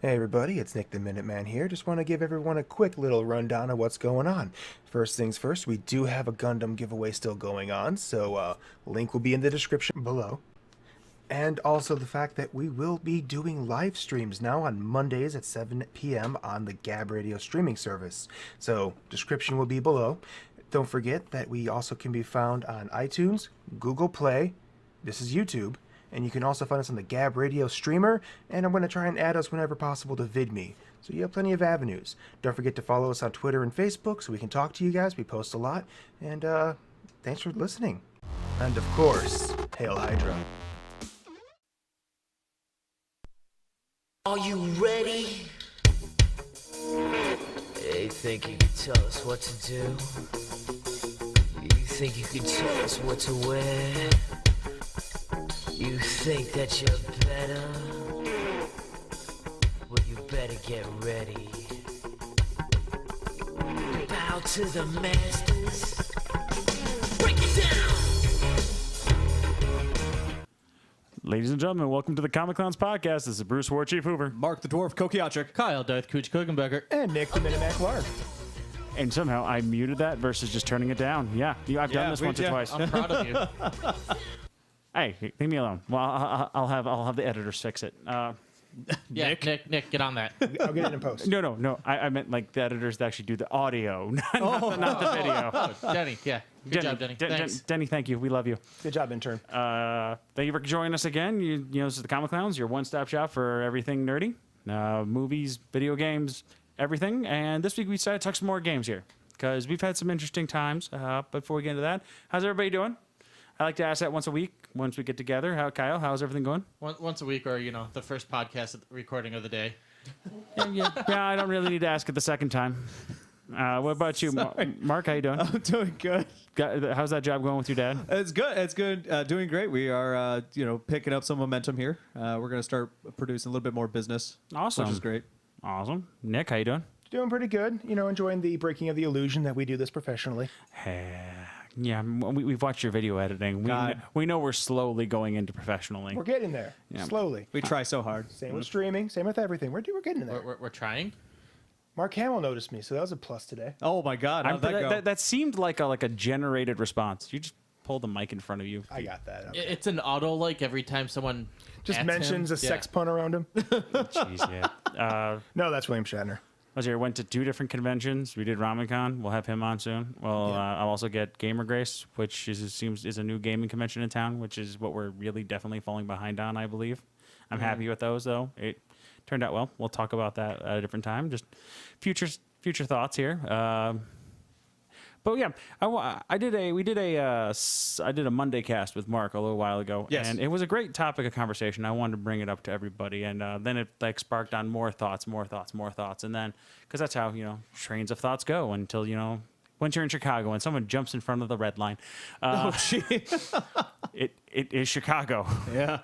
Hey everybody, it's Nick the Minuteman here. Just want to give everyone a quick little rundown of what's going on. First things first, we do have a Gundam giveaway still going on, so link will be in the description below. And also the fact that we will be doing live streams now on Mondays at 7 p.m. on the Gab Radio streaming service. So description will be below. Don't forget that we also can be found on iTunes, Google Play, this is YouTube, and you can also find us on the Gab Radio streamer, and I'm going to try and add us whenever possible to VidMe. So you have plenty of avenues. Don't forget to follow us on Twitter and Facebook so we can talk to you guys. We post a lot, and thanks for listening. And of course, Hail Hydra. Are you ready? You think you can tell us what to do? You think you can tell us what to wear? You think that you're better? Well, you better get ready. Bow to the masters. Break it down! Ladies and gentlemen, welcome to the Comic Clowns Podcast. This is Bruce War Chief Hoover. Mark the Dwarf Kokiachik. Kyle Death Cooch Kuchenbecker. And Nick the Minuteman Clark. And somehow I muted that versus just turning it down. Yeah, I've done this once or twice. I'm proud of you. Hey, leave me alone. Well, I'll have the editors fix it. Yeah, Nick, get on that. I'll get it in post. No. I meant like the editors that actually do the audio, not the video. Oh, Denny, yeah. Good job, Denny. Thanks. Denny, thank you. We love you. Good job, intern. Thank you for joining us again. You know, this is the Comic Clowns, your one-stop shop for everything nerdy, movies, video games, everything. And this week we decided to talk some more games here because we've had some interesting times. Before we get into that, how's everybody doing? I like to ask that once a week, once we get together. Kyle, how's everything going? Once a week, or the first podcast recording of the day. Yeah, I don't really need to ask it the second time. What about you, Mark? How you doing? I'm doing good. How's that job going with your dad? It's good. Doing great. We are, picking up some momentum here. We're going to start producing a little bit more business. Awesome. Which is great. Awesome. Nick, how you doing? Doing pretty good. Enjoying the breaking of the illusion that we do this professionally. Yeah, we've watched your video editing. We know we're slowly going into professionally. We're getting there, slowly. We try so hard. Same with streaming, same with everything. We're getting there. We're trying. Mark Hamill noticed me, so that was a plus today. Oh my God, how'd that go? That seemed like a generated response. You just pulled the mic in front of you. I got that. Okay. It's an auto every time someone Just mentions a sex pun around him. Jeez, yeah. No, that's William Shatner. Went to 2 different conventions. We did RamenCon. We'll have him on soon. Well, I'll also get Gamer Grace, which is a new gaming convention in town, which is what we're really definitely falling behind on, I believe. I'm happy with those, though. It turned out well. We'll talk about that at a different time. Just future thoughts here. But yeah, I did a Monday cast with Mark a little while ago, and it was a great topic of conversation. I wanted to bring it up to everybody, and then it sparked on more thoughts, and then because that's how trains of thoughts go until once you're in Chicago and someone jumps in front of the red line. It is Chicago. Yeah,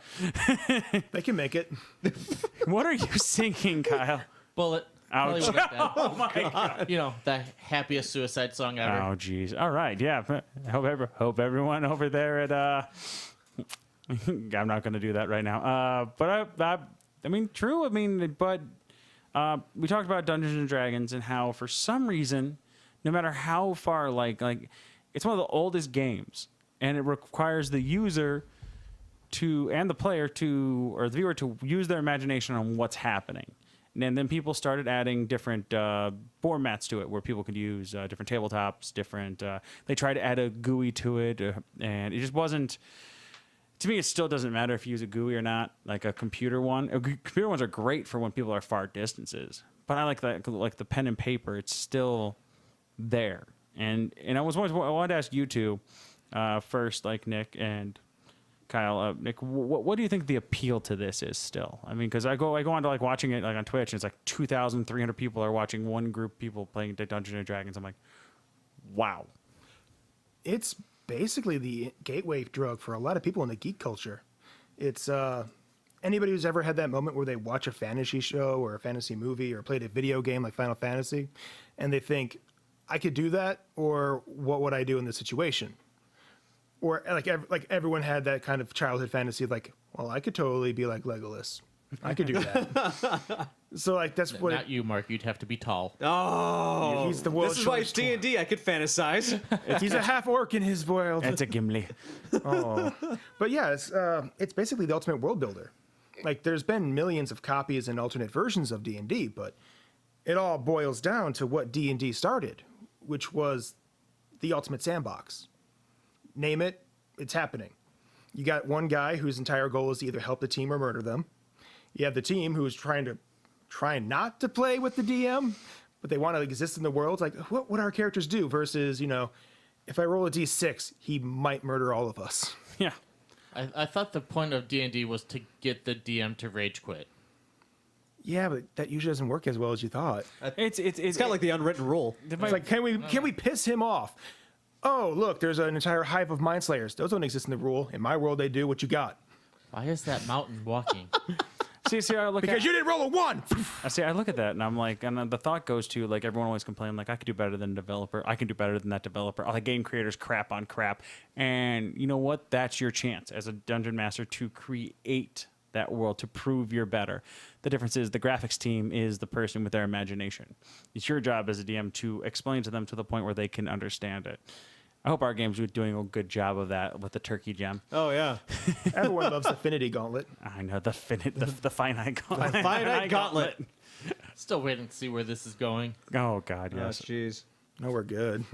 they can make it. What are you singing, Kyle? Bullet. Ouch. Oh my God. The happiest suicide song ever. Oh, geez. All right. Yeah. Hope everyone over there at I'm not going to do that right now. But I mean, true. I mean, but we talked about Dungeons and Dragons and how for some reason, no matter how far, like it's one of the oldest games, and it requires the user and the player or the viewer to use their imagination on what's happening. And then people started adding different formats to it where people could use different tabletops, they tried to add a GUI to it, and it just wasn't, to me, it still doesn't matter if you use a GUI or not, like a computer one. Computer ones are great for when people are far distances, but I like the pen and paper, it's still there. And I wanted to ask you two first, like Nick and Kyle, Nick, what do you think the appeal to this is still? I mean, because I go on to watching it on Twitch, and it's 2,300 people are watching one group of people playing Dungeons and Dragons. I'm like, wow. It's basically the gateway drug for a lot of people in the geek culture. It's anybody who's ever had that moment where they watch a fantasy show or a fantasy movie or played a video game like Final Fantasy, and they think, I could do that, or what would I do in this situation? Or like everyone had that kind of childhood fantasy of well, I could totally be like Legolas. I could do that. So like that's what Not you, Mark. You'd have to be tall. Oh, He's the world's this is why it's shortest D&D. I could fantasize. he's a half orc in his world. It's a Gimli. Oh, but yeah, it's basically the ultimate world builder. Like there's been millions of copies and alternate versions of D&D, but it all boils down to what D&D started, which was the ultimate sandbox. Name it, it's happening. You got one guy whose entire goal is to either help the team or murder them. You have the team who's trying not to play with the DM, but they want to exist in the world. Like, what would our characters do? Versus, if I roll a d6, he might murder all of us. Yeah. I thought the point of D&D was to get the DM to rage quit. Yeah, but that usually doesn't work as well as you thought. It's It's kind of like the unwritten rule. It's like, can we piss him off? Oh, look, there's an entire hive of mind slayers. Those don't exist in the rule. In my world, they do. What you got? Why is that mountain walking? see, I look Because at you didn't roll a 1! I look at that and I'm like, and the thought goes to like everyone always complain like I could do better than a developer. I can do better than that developer. All the game creators crap on crap. And you know what? That's your chance as a dungeon master to create that world, to prove you're better. The difference is the graphics team is the person with their imagination. It's your job as a DM to explain to them to the point where they can understand it. I hope our games are doing a good job of that with the turkey gem. Oh, yeah. Everyone loves the Affinity Gauntlet. I know the finite gauntlet. Finite gauntlet. Still waiting to see where this is going. Oh God, Oh, yes. jeez. No, we're good.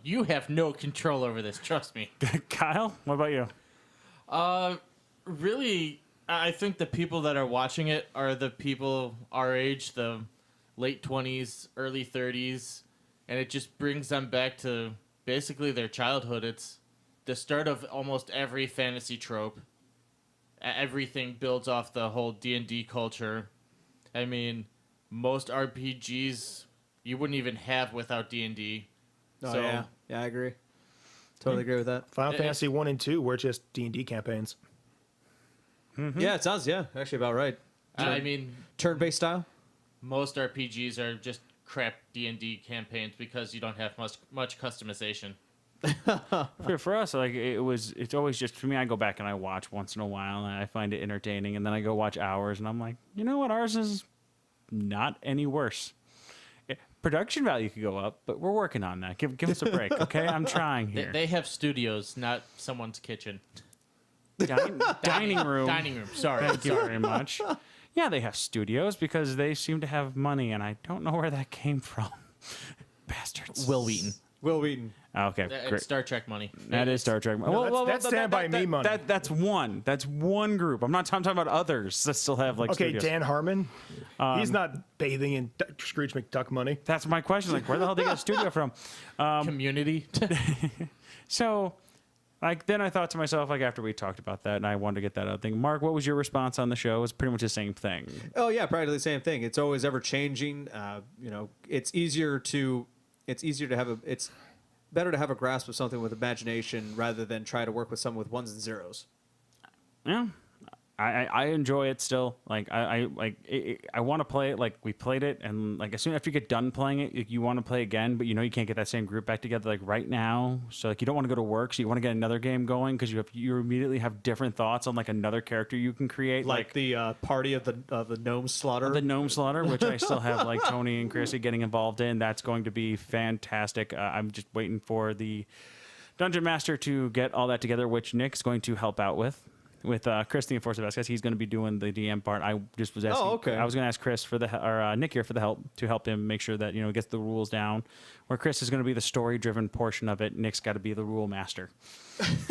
You have no control over this. Trust me. Kyle, what about you? Really, I think the people that are watching it are the people our age, the late 20s, early 30s, and it just brings them back to basically their childhood. It's the start of almost every fantasy trope. Everything builds off the whole D&D culture. I mean, most RPGs you wouldn't even have without D&D. Oh, So- yeah. Yeah, I agree. Totally agree with that. Final Fantasy 1 and 2 were just D&D campaigns. Yeah, it sounds, actually about right. I mean, Turn-based style? most RPGs are just crap D&D campaigns because you don't have much customization. For us, like it's always just for me. I go back and I watch once in a while, and I find it entertaining. And then I go watch hours, and I'm like, you know what? Ours is not any worse. Production value could go up, but we're working on that. Give us a break, okay? I'm trying here. They have studios, not someone's kitchen. Dining room. Dining room. Sorry. Thank you very much. Yeah, they have studios because they seem to have money, and I don't know where that came from. Bastards. Will Wheaton. Will Wheaton. Okay, It's great. Star Trek money. That is Star Trek. that's Stand By Me money. That's one. That's one group. I'm talking about others that still have like Okay, studios. Dan Harmon, he's not bathing in Scrooge McDuck money. That's my question. Like, where the hell did they get a studio from? Community. So, like, then I thought to myself, like, after we talked about that, and I wanted to get that other thing. Mark, what was your response on the show? It was pretty much the same thing. Oh, yeah, practically the same thing. It's always ever changing. It's better to have a grasp of something with imagination rather than try to work with someone with ones and zeros. Yeah. I enjoy it still. Like I want to play it. Like we played it, and like as soon after you get done playing it, you want to play again, but you know you can't get that same group back together like right now. So like you don't want to go to work, so you want to get another game going because you immediately have different thoughts on like another character you can create, Like the party of the gnome slaughter. the gnome slaughter, which I still have like Tony and Chrissy getting involved in. That's going to be fantastic. I'm just waiting for the Dungeon Master to get all that together, which Nick's going to help out with Chris, the Enforcer Vasquez. He's going to be doing the DM part. I just was asking. Oh, okay. I was going to ask Chris or Nick here for the help to help him make sure that he gets the rules down. Where Chris is going to be the story-driven portion of it. Nick's got to be the rule master.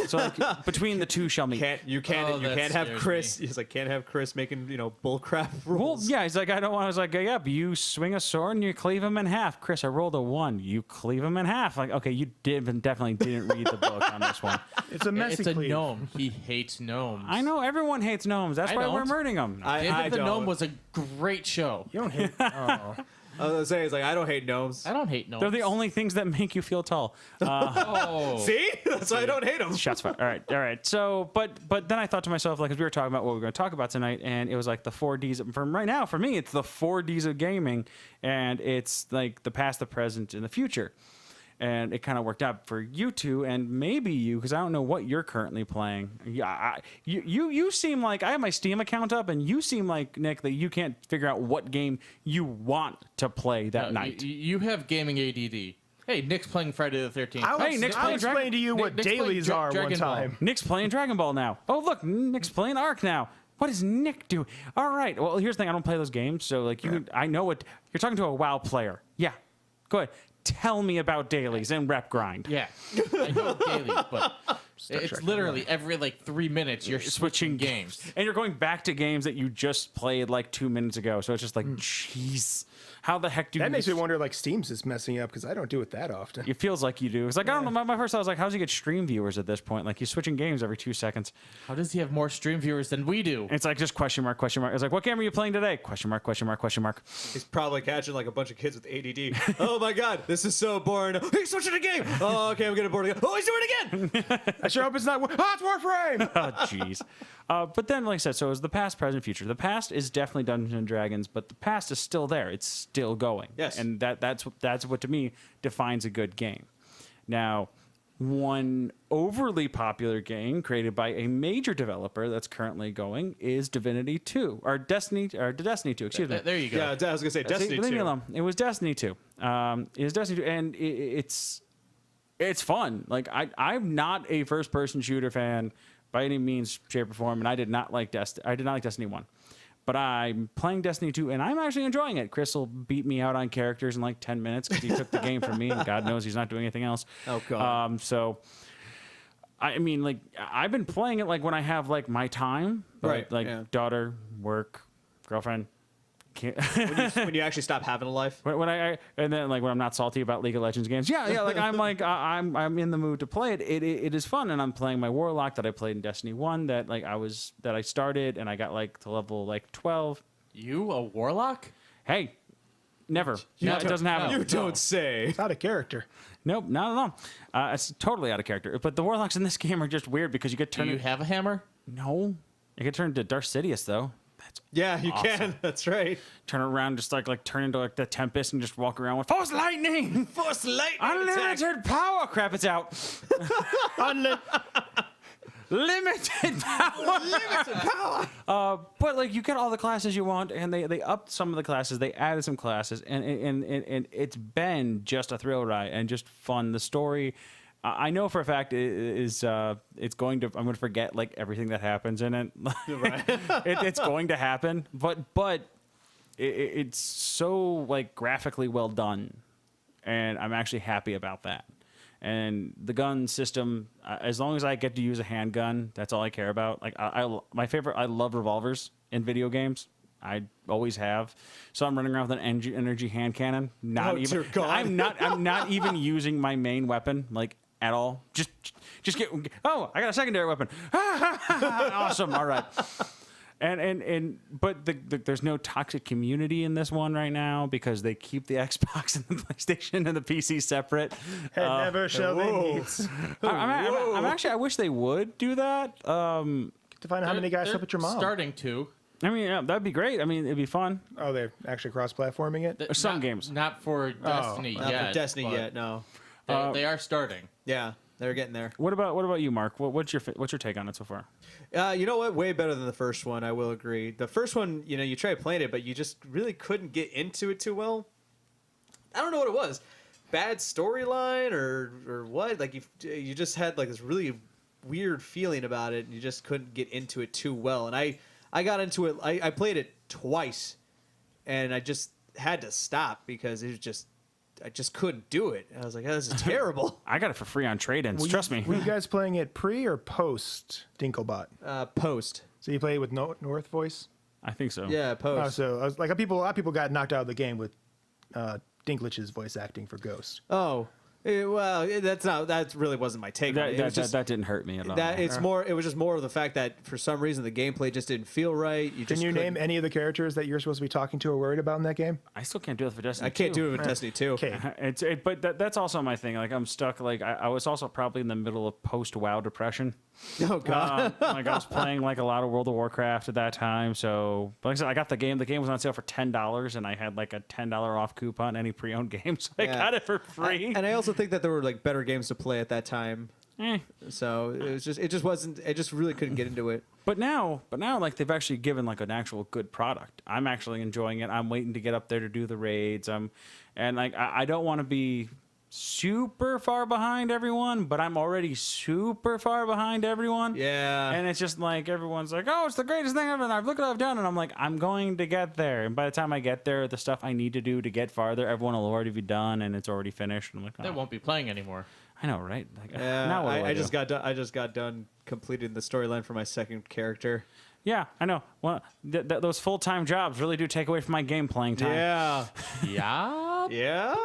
So like, between the two shall meet. You can't that have scares Chris. me. He's like can't have Chris making bullcrap Well, rules. yeah, he's like, I don't want. I was like, yeah, but you swing a sword and you cleave him in half. Chris, I rolled a 1. You cleave him in half. Like, okay, you definitely didn't read the book on this one. It's a messy It's a cleave. gnome. He hates gnomes. I know everyone hates gnomes. That's I why we're don't. murdering them. David I the don't. Gnome was a great show. You don't hate. Oh. I was gonna say it's like I don't hate gnomes. I don't hate gnomes. They're the only things that make you feel tall. Oh. See, that's why I don't hate them. Shots fired. All right. So, but then I thought to myself, like, as we were talking about what we were going to talk about tonight, and it was like the 4Ds. From right now, for me, it's the 4Ds of gaming, and it's like the past, the present, and the future. and it kind of worked out for you two and maybe you, because I don't know what you're currently playing. Yeah, you seem like, I have my Steam account up, and you seem like, Nick, that you can't figure out what game you want to play that night. You have gaming ADD. Hey, Nick's playing Friday the 13th. I'll explain to you what Nick's playing dailies are one Dragon Ball. time. Nick's playing Dragon Ball now. Oh, look, Nick's playing Ark now. What does Nick do? All right. Well, here's the thing. I don't play those games, so like I know what you're talking to a WoW player. Yeah. Go ahead. Tell me about dailies and rep grind. Yeah, I know daily, but it's literally every like 3 minutes you're switching games. And you're going back to games that you just played like 2 minutes ago. So it's just like, jeez, how the heck do That makes me wonder, like, Steam's is messing up because I don't do it that often. It feels like you do. It's like, I don't know. My first thought was like, how does he get stream viewers at this point? Like, he's switching games every 2 seconds. How does he have more stream viewers than we do? And it's like just question mark, question mark. It's like, what game are you playing today? Question mark, question mark, question mark. He's probably catching like a bunch of kids with ADD. Oh my god, this is so boring. He's switching the game. Oh, okay, I'm getting bored again. Oh, he's doing it again. I sure hope it's not. Oh, it's Warframe! Oh, jeez. But then, like I said, so is the past, present, future. The past is definitely Dungeons and Dragons, but the past is still there. It's still going. Yes. And that's what to me defines a good game. Now, one overly popular game created by a major developer that's currently going is Divinity 2 or Destiny 2. Excuse me. There you go. Yeah, I was gonna say Destiny Leave me 2. alone. It was Destiny 2. It was Destiny 2, and it's fun. Like I'm not a first-person shooter fan by any means, shape, or form, and I did not like Destiny 1. But I'm playing Destiny 2, and I'm actually enjoying it. Chris will beat me out on characters in like 10 minutes because he took the game from me, and God knows he's not doing anything else. Oh, God. So, I mean, like, I've been playing it like when I have like my time, but, Right, like yeah. daughter, work, girlfriend. when you actually stop having a life. When I and then like when I'm not salty about League of Legends games, like I'm in the mood to play it. It is fun, and I'm playing my Warlock that I played in Destiny 1 that I started and I got like to level like 12. You a warlock? Hey, never. No, it doesn't happen. You don't say. It's out of character. Nope, not at all. It's totally out of character. But the Warlocks in this game are just weird because you get Do turned. you have a hammer? No, you get turned into Darth Sidious though. That's Yeah, you can. That's right. turn around, just like turn into like the Tempest and just walk around with Force Lightning. Force lightning. Unlimited power. Crap, it's out. Limited power. But like you get all the classes you want, and they upped some of the classes. They added some classes, and it's been just a thrill ride and just fun. The story, I know for a fact it's going to. I'm going to forget like everything that happens in it. It's going to happen, but it's so like graphically well done, and I'm actually happy about that. And the gun system, as long as I get to use a handgun, that's all I care about. Like I love revolvers in video games. I always have. So I'm running around with an energy hand cannon. Dear God. I'm not even using my main weapon like at all. Just get. Oh, I got a secondary weapon. Awesome. All right. But there's no toxic community in this one right now because they keep the Xbox and the PlayStation and the PC separate. And never shall they meet. I'm actually, I wish they would do that. To find out how many guys They're slept with your mom. Starting to. I mean, yeah, that'd be great. I mean, it'd be fun. Oh, they're actually cross-platforming it? Some Not- games. Not for Destiny Not yet. for Destiny but yet, no. They are starting. Yeah, they're getting there. What about you, Mark? What's your take on it so far? You know what? Way better than the first one, I will agree. The first one, you tried playing it, but you just really couldn't get into it too well. I don't know what it was. Bad storyline or what? Like you just had like this really weird feeling about it, and you just couldn't get into it too well. And I got into it. I played it twice, and I just had to stop because it was just I just couldn't do it. And I was like, oh, this is terrible. I got it for free on trade-ins. Trust me. Were you guys playing it pre or post Dinklebot? Post. So you played it with North Voice? I think so. Yeah, Oh, post. so I was like, a lot of people got knocked out of the game with Dinklage's voice acting for Ghost. Oh, well, that really wasn't my take. on it. It was just, That didn't hurt me at all. it was just more of the fact that for some reason the gameplay just didn't feel right. Can you name any of the characters that you're supposed to be talking to or worried about in that game? I still can't do it for Destiny. I can't 2. do it with Destiny 2. Okay. But that's also my thing. Like I'm stuck. Like I was also probably in the middle of post WoW depression. Oh god. Like I was playing like a lot of World of Warcraft at that time. So, but like I said, I got the game. The game was on sale for $10, and I had like a $10 off coupon any pre-owned game, so I Yeah. got it for free. And I also think that there were like better games to play at that time. So it just wasn't. I just really couldn't get into it. But now, like they've actually given like an actual good product. I'm actually enjoying it. I'm waiting to get up there to do the raids. And like I don't want to be super far behind everyone, but I'm already super far behind everyone. Yeah. And it's just like everyone's like, oh, it's the greatest thing ever. And look what I've done. And I'm like, I'm going to get there. And by the time I get there, the stuff I need to do to get farther, everyone will already be done and it's already finished. And I'm like, They oh. won't be playing anymore. I know, right? Like, Yeah, now what do I do? just got done. I just got done completing the storyline for my second character. Yeah, I know. Well, those full-time jobs really do take away from my game playing time. Yeah. Yeah. Yeah.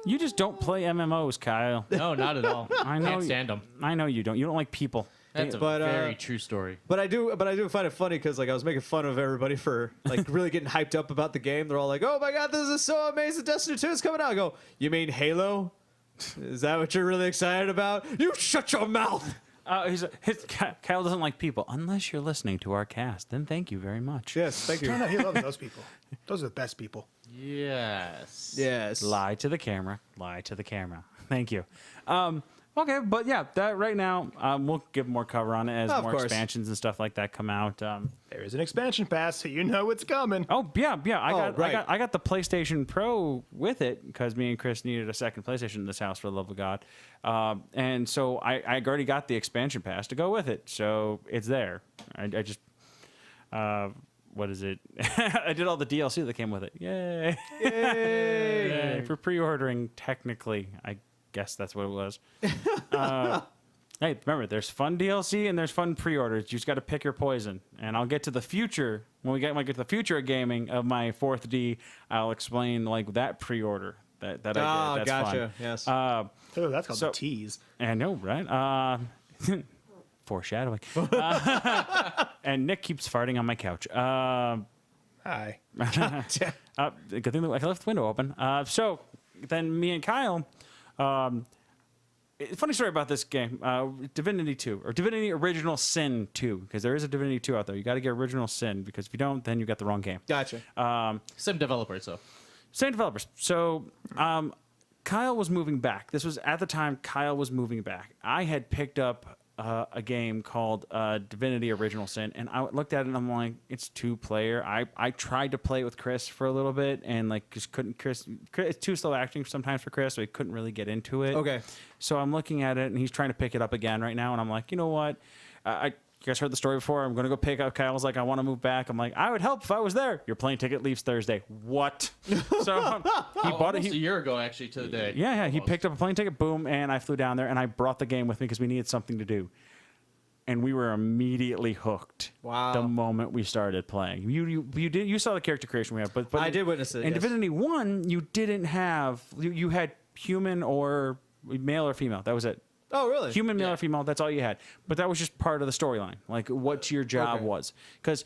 You just don't play MMOs, Kyle. No, not at all. I know. Can't stand them. I know you don't. You don't like people. That's a But, very true story. But I do find it funny because like I was making fun of everybody for like really getting hyped up about the game. They're all like, "Oh my god, this is so amazing! Destiny 2 is coming out." I go, "You mean Halo? Is that what you're really excited about? You shut your mouth." Kyle doesn't like people unless you're listening to our cast. Then thank you very much. Yes, thank you. No, he loves those people. Those are the best people. Yes. Yes. Lie to the camera. Lie to the camera. Thank you. Okay, but yeah, that right now we'll give more cover on it as Of more course. expansions and stuff like that come out. There is an expansion pass, so you know it's coming. Oh yeah. right. I got the PlayStation Pro with it because me and Chris needed a second PlayStation in this house for the love of God, and so I already got the expansion pass to go with it, so it's there. I just what is it? I did all the DLC that came with it. Yay! Yay! For pre-ordering, technically, I guess that's what it was. Hey, remember, there's fun DLC and there's fun pre-orders. You just got to pick your poison. And I'll get to the future. When we get to the future of gaming of my 4th D, I'll explain like that pre-order that I did. That's gotcha. fun. Yes. Oh, that's called So- the tease. I know, right? Foreshadowing. And Nick keeps farting on my couch. Hi. Good thing that I left the window open. So then me and Kyle, funny story about this game, Divinity 2, or Divinity Original Sin 2, because there is a Divinity 2 out there. You got to get Original Sin, because if you don't, then you got the wrong game. Gotcha. Same developers, though. Same developers. So Kyle was moving back. This was at the time Kyle was moving back. I had picked up a game called Divinity Original Sin, and I looked at it and I'm like, it's 2-player. I tried to play it with Chris for a little bit and like just couldn't. Chris it's too slow acting sometimes for Chris, so he couldn't really get into it. Okay. So I'm looking at it and he's trying to pick it up again right now, and I'm like, you know what? You guys heard the story before. I'm going to go pick up. Kyle's like, I want to move back. I'm like, I would help if I was there. Your plane ticket leaves Thursday. What? So he bought it. Almost a year ago, actually, to the day. Yeah. He Almost. picked up a plane ticket, boom, and I flew down there, and I brought the game with me because we needed something to do. And we were immediately hooked. Wow. The moment we started playing. You saw the character creation we have, but I did witness it. in yes. Divinity 1, you didn't have, you had human or male or female. That was it. Oh, really? Human, male, or female, that's all you had. But that was just part of the storyline, like what your job Okay. was. Because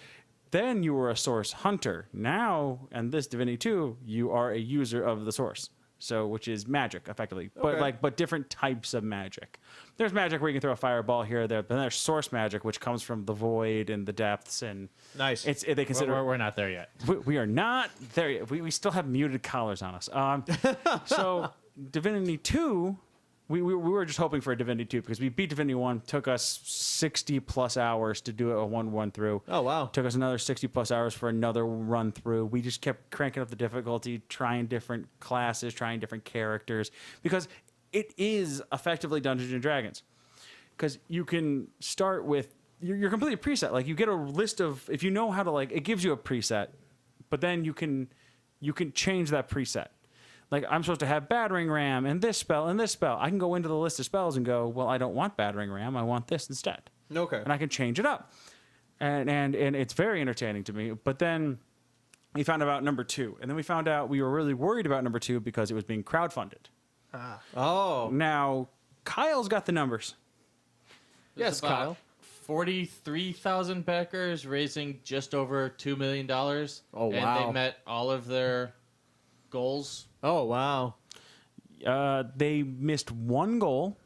then you were a source hunter. Now, in this Divinity 2, you are a user of the source. So, which is magic, effectively. Okay. But different types of magic. There's magic where you can throw a fireball here or there, but then there's source magic, which comes from the void and the depths. And Nice. they consider... We're not there yet. We are not there yet. We still have muted collars on us. So Divinity 2, we were just hoping for a Divinity 2 because we beat Divinity 1. Took us 60 plus hours to do it a one run through. Oh, wow. Took us another 60 plus hours for another run through. We just kept cranking up the difficulty, trying different classes, trying different characters, because it is effectively Dungeons and Dragons. Because you can start with you're completely preset. Like you get a list of, if you know how to, like, it gives you a preset, but then you can change that preset. Like, I'm supposed to have battering ram and this spell and this spell. I can go into the list of spells and go, well, I don't want battering ram. I want this instead. Okay. And I can change it up. And it's very entertaining to me. But then we found out number 2. And then we found out we were really worried about number 2 because it was being crowdfunded. Oh. Now, Kyle's got the numbers. Yes, There's about Kyle. 43,000 backers, raising just over $2 million. Oh, And wow. they met all of their goals, Oh, wow. They missed one goal,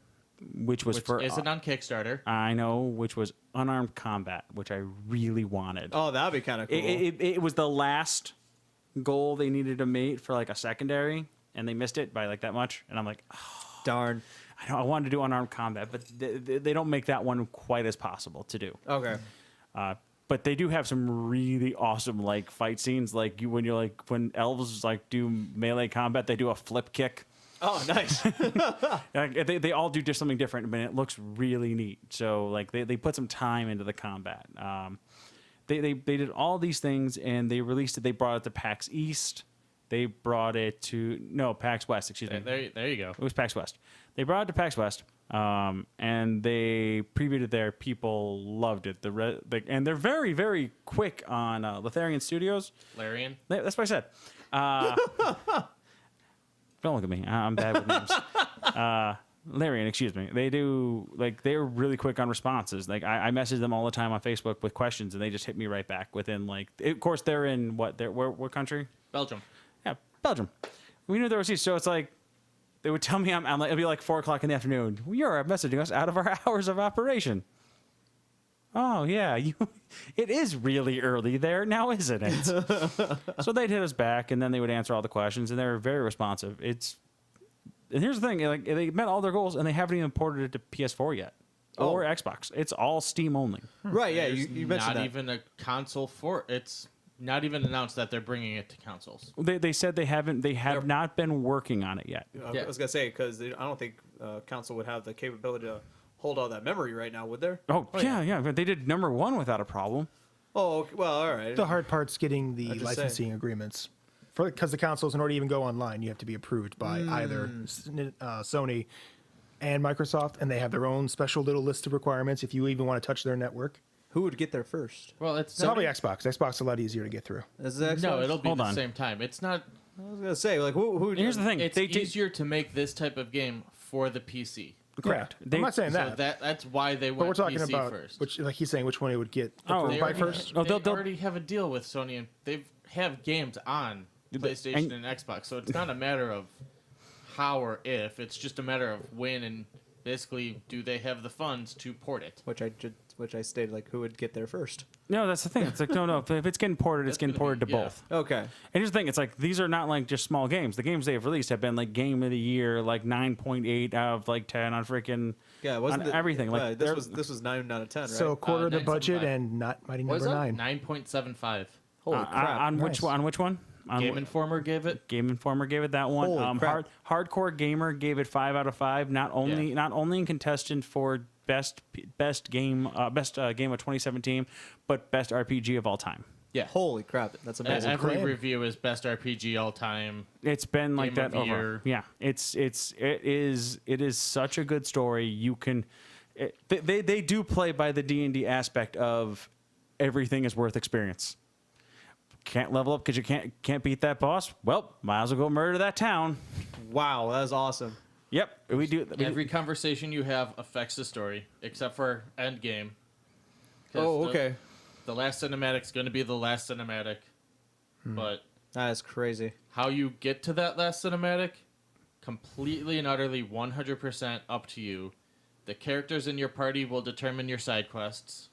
which was which for... isn't on Kickstarter. I know, which was unarmed combat, which I really wanted. Oh, that'd be kind of cool. It was the last goal they needed to meet for like a secondary, and they missed it by like that much. And I'm like, Darn. I know I wanted to do unarmed combat, but they don't make that one quite as possible to do. Okay. But they do have some really awesome like fight scenes, like when elves like do melee combat, they do a flip kick. Oh, nice. Like, they all do just something different, but it looks really neat. So like they put some time into the combat. They did all these things and they released it. They brought it to PAX East. They brought it to PAX West. Excuse me. There you go. It was PAX West. They brought it to PAX West, and they previewed it there. People loved it. And they're very, very quick on Lothlorien Studios. Larian. That's what I said. Don't look at me. I'm bad with names. Larian, excuse me. They're really quick on responses. Like I message them all the time on Facebook with questions, and they just hit me right back within of course they're in what country? Belgium. Yeah, Belgium. We knew there was these, so it's like they would tell me I'm like, it'll be like 4:00 in the afternoon. You're messaging us out of our hours of operation. Oh yeah, it is really early there now, isn't it? So they'd hit us back, and then they would answer all the questions, and they were very responsive. And here's the thing: like they met all their goals, and they haven't even ported it to PS4 yet or Xbox. It's all Steam only. Right, yeah, There's you mentioned not that. even a console for it's not even announced that they're bringing it to consoles. They said they have not been working on it yet. I was going to say, because I don't think console would have the capability to hold all that memory right now, would there? Oh yeah, but they did number 1 without a problem. Oh, okay, well, all right. The hard part's getting the just licensing agreements. Because the consoles, in order to even go online, you have to be approved by either Sony and Microsoft, and they have their own special little list of requirements if you even want to touch their network. Who would get there first? Well, it's Probably Xbox. Xbox is a lot easier to get through. Is it Xbox? no, it'll be Hold the on. same time. It's not. I was going to say, like, who Here's the thing: It's they easier to make this type of game for the PC. correct. Yeah, I'm not saying So that. that's why they But went we're talking PC about first. which, like he's saying, which one it would get Oh, approved They by already, first. Oh, they they'll- already have a deal with Sony, and they have games on PlayStation and Xbox. So it's not a matter of how or if; it's just a matter of when and basically do they have the funds to port it. Which I stated, like, who would get there first? No, that's the thing. It's like no. If it's getting ported, it's getting gonna ported be- to yeah. both. Okay. And here's the thing: it's like these are not like just small games. The games they've released have been like Game of the Year, like 9.8 out of like 10 on freaking Yeah, wasn't on it, everything. Like this was 9 out of 10, right? So a quarter of the 9.75. budget and not mighty What number was that? 9. 9.75. Holy crap. on Nice. which one? On which one? On Game Informer gave it. Game Informer gave it that one. Holy crap. Hardcore Gamer gave it 5 out of 5. Not only in contestant for best game of 2017, but best RPG of all time. Yeah. Holy crap, that's amazing. Every claim. review is best RPG all time. It's been like Game that of the over. year. Yeah, it is such a good story. You can they do play by the D&D aspect of everything is worth experience. Can't level up because you can't beat that boss. Well, might as well go murder that town. Wow, that was awesome. Yep, we do. Every conversation you have affects the story, except for Endgame. 'Cause Oh, the- okay. The last cinematic's going to be the last cinematic, but That is crazy. how you get to that last cinematic, completely and utterly 100% up to you. The characters in your party will determine your side quests.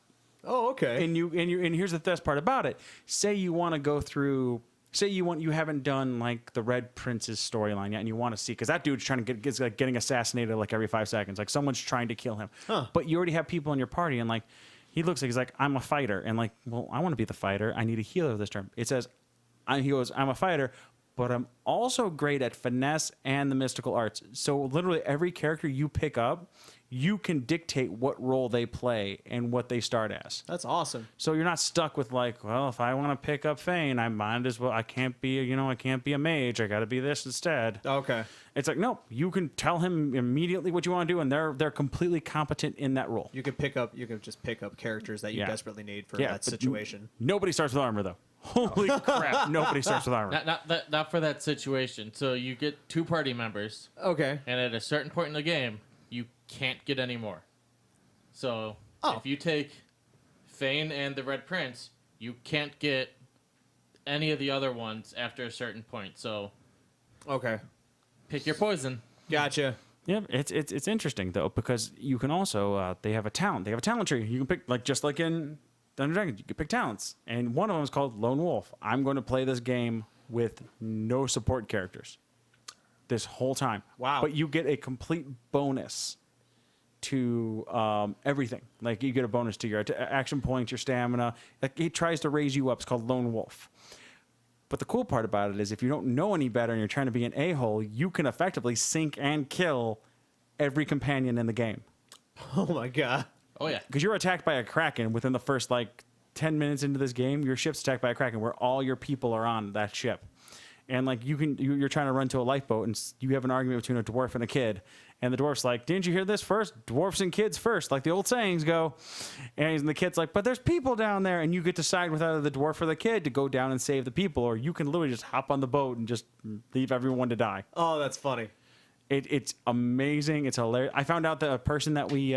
Oh, okay. and here's the best part about it. Say you want to go through. Say you haven't done like the Red Prince's storyline yet, and you want to see because that dude's trying to gets like getting assassinated like every 5 seconds. Like someone's trying to kill him, but you already have people in your party, and like he looks like he's like I'm a fighter, and like well I want to be the fighter. I need a healer this turn. It says, he goes I'm a fighter, but I'm also great at finesse and the mystical arts. So literally every character you pick up, you can dictate what role they play and what they start as. That's awesome. So you're not stuck with like, well, if I want to pick up Fane, I might as well. I can't be a mage. I got to be this instead. Okay. It's like no, you can tell him immediately what you want to do, and they're completely competent in that role. You can just pick up characters that you Yeah. desperately need for Yeah, that but situation. Nobody starts with armor though. Holy crap! Nobody starts with armor. Not for that situation. So you get 2 party members, Okay. and at a certain point in the game, you can't get any more. So Oh. if you take Fane and the Red Prince, you can't get any of the other ones after a certain point. So Okay. pick your poison. Gotcha. Yeah, it's interesting though because you can also they have a talent. They have a talent tree. You can pick like just like in Dungeons and Dragons, you can pick talents, and one of them is called Lone Wolf. I'm going to play this game with no support characters. this whole time. Wow. But you get a complete bonus to everything. Like you get a bonus to your action points, your stamina. Like it tries to raise you up. It's called Lone Wolf. But the cool part about it is if you don't know any better and you're trying to be an a-hole, you can effectively sink and kill every companion in the game. Oh my god. Oh yeah. Because you're attacked by a kraken within the first like 10 minutes into this game. Your ship's attacked by a kraken where all your people are on that ship. And like you're trying to run to a lifeboat and you have an argument between a dwarf and a kid. And the dwarf's like, didn't you hear this first? Dwarfs and kids first, like the old sayings go. And the kid's like, but there's people down there. And you get to decide with either the dwarf or the kid to go down and save the people. Or you can literally just hop on the boat and just leave everyone to die. Oh, that's funny. It's amazing. It's hilarious. I found out that a person that we